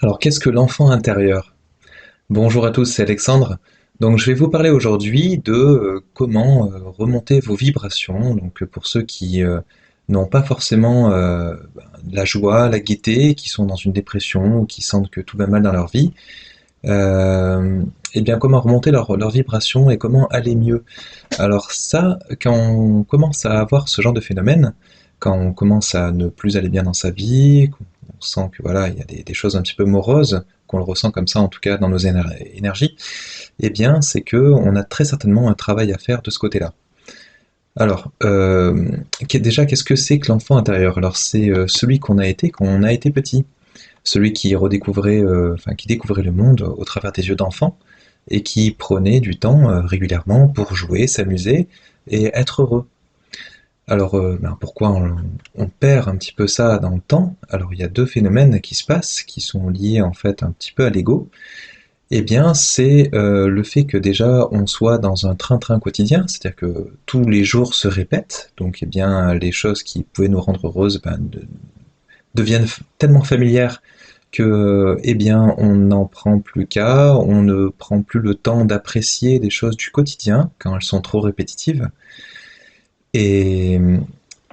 Alors, qu'est-ce que l'enfant intérieur? Bonjour à tous, c'est Alexandre. Donc, je vais vous parler aujourd'hui de comment remonter vos vibrations. Donc, pour ceux qui n'ont pas forcément la joie, la gaieté, qui sont dans une dépression ou qui sentent que tout va mal dans leur vie, euh, eh bien, comment remonter leur vibration et comment aller mieux. Alors ça, quand on commence à avoir ce genre de phénomène, quand on commence à ne plus aller bien dans sa vie, qu'on sent que voilà, il y a des choses un petit peu moroses, qu'on le ressent comme ça en tout cas dans nos énergies, eh bien c'est que on a très certainement un travail à faire de ce côté-là. Alors, déjà, qu'est-ce que c'est que l'enfant intérieur? Alors c'est celui qu'on a été quand on a été petit, celui qui redécouvrait, enfin qui découvrait le monde au travers des yeux d'enfant et qui prenait du temps régulièrement pour jouer, s'amuser et être heureux. Alors, pourquoi on perd un petit peu ça dans le temps? Alors, il y a deux phénomènes qui se passent, qui sont liés en fait un petit peu à l'ego. Eh bien, c'est le fait que déjà on soit dans un train-train quotidien, c'est-à-dire que tous les jours se répètent, donc eh bien les choses qui pouvaient nous rendre heureuses deviennent tellement familières que eh bien on n'en prend plus qu'à, on ne prend plus le temps d'apprécier des choses du quotidien quand elles sont trop répétitives. Et,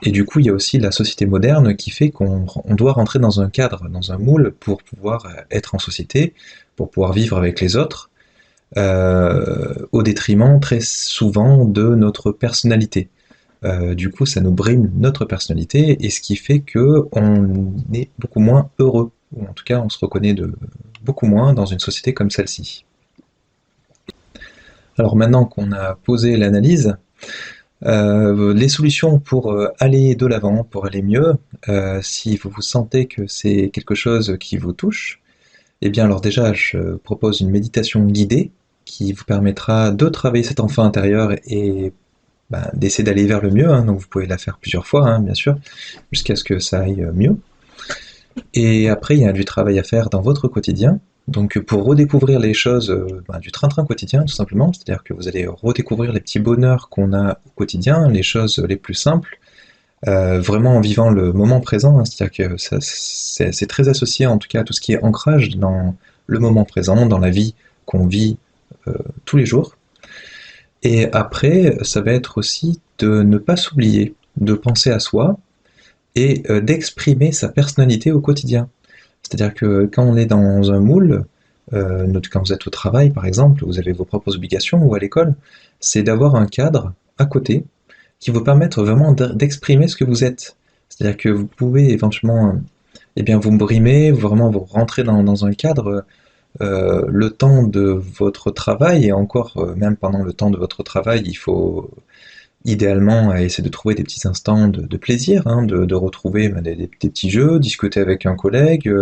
et du coup, il y a aussi la société moderne qui fait qu'on doit rentrer dans un cadre, dans un moule pour pouvoir être en société, pour pouvoir vivre avec les autres, au détriment très souvent de notre personnalité. Du coup, ça nous brime notre personnalité et ce qui fait que on est beaucoup moins heureux, ou en tout cas, on se reconnaît beaucoup moins dans une société comme celle-ci. Alors maintenant qu'on a posé l'analyse, les solutions pour aller de l'avant, pour aller mieux, si vous vous sentez que c'est quelque chose qui vous touche, eh bien alors déjà je propose une méditation guidée qui vous permettra de travailler cet enfant intérieur et d'essayer d'aller vers le mieux, hein. Donc vous pouvez la faire plusieurs fois, hein, bien sûr, jusqu'à ce que ça aille mieux. Et après, il y a du travail à faire dans votre quotidien. Donc pour redécouvrir les choses du train-train quotidien, tout simplement, c'est-à-dire que vous allez redécouvrir les petits bonheurs qu'on a au quotidien, les choses les plus simples, vraiment en vivant le moment présent, hein, c'est-à-dire que c'est très associé en tout cas à tout ce qui est ancrage dans le moment présent, dans la vie qu'on vit tous les jours. Et après, ça va être aussi de ne pas s'oublier, de penser à soi et d'exprimer sa personnalité au quotidien. C'est-à-dire que quand on est dans un moule, quand vous êtes au travail par exemple, vous avez vos propres obligations ou à l'école, c'est d'avoir un cadre à côté qui vous permettre vraiment d'exprimer ce que vous êtes. C'est-à-dire que vous pouvez éventuellement eh bien, vous brimer, vraiment vous rentrer dans un cadre le temps de votre travail, et encore même pendant le temps de votre travail, il faut idéalement essayer de trouver des petits instants de plaisir, hein, de retrouver des petits jeux, discuter avec un collègue.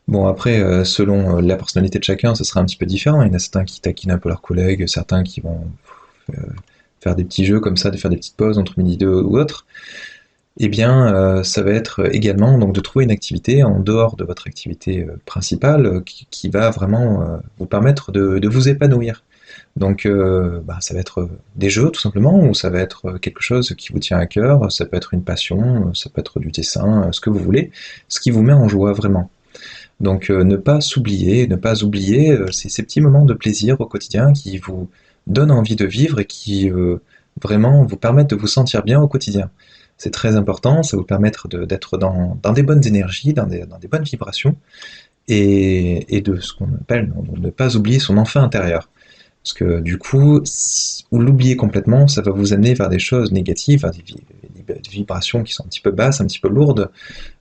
Bon après, selon la personnalité de chacun, ce sera un petit peu différent. Il y en a certains qui taquinent un peu leurs collègues, certains qui vont euh, faire des petits jeux comme ça, de faire des petites pauses entre midi deux ou autre. Eh bien, ça va être également donc de trouver une activité en dehors de votre activité principale qui va vraiment vous permettre de vous épanouir. Donc, ça va être des jeux tout simplement, ou ça va être quelque chose qui vous tient à cœur, ça peut être une passion, ça peut être du dessin, ce que vous voulez, ce qui vous met en joie vraiment. Donc, ne pas s'oublier, ne pas oublier ces petits moments de plaisir au quotidien qui vous donnent envie de vivre et qui vraiment vous permettent de vous sentir bien au quotidien. C'est très important, ça vous permettre d'être dans des bonnes énergies, dans des bonnes vibrations, et de ce qu'on appelle de ne pas oublier son enfant intérieur. Parce que du coup, vous l'oubliez complètement, ça va vous amener vers des choses négatives, vers des vibrations qui sont un petit peu basses, un petit peu lourdes,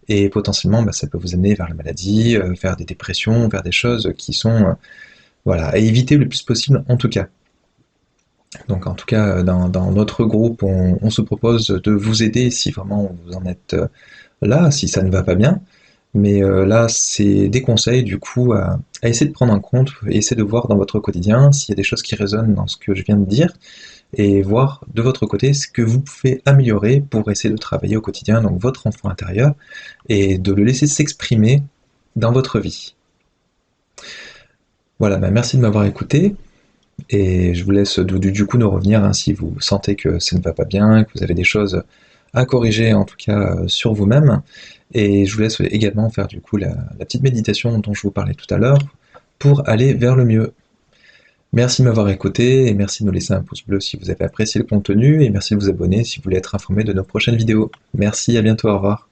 et potentiellement ça peut vous amener vers la maladie, vers des dépressions, vers des choses qui sont voilà, à éviter le plus possible en tout cas. Donc en tout cas, dans notre groupe, on se propose de vous aider si vraiment vous en êtes là, si ça ne va pas bien. Mais là, c'est des conseils du coup à essayer de prendre en compte, et essayer de voir dans votre quotidien s'il y a des choses qui résonnent dans ce que je viens de dire, et voir de votre côté ce que vous pouvez améliorer pour essayer de travailler au quotidien, donc votre enfant intérieur, et de le laisser s'exprimer dans votre vie. Voilà, merci de m'avoir écouté, et je vous laisse du coup nous revenir hein, si vous sentez que ça ne va pas bien, que vous avez des choses à corriger en tout cas sur vous-même. Et je vous laisse également faire du coup la petite méditation dont je vous parlais tout à l'heure pour aller vers le mieux. Merci de m'avoir écouté et merci de nous laisser un pouce bleu si vous avez apprécié le contenu et merci de vous abonner si vous voulez être informé de nos prochaines vidéos. Merci, à bientôt, au revoir.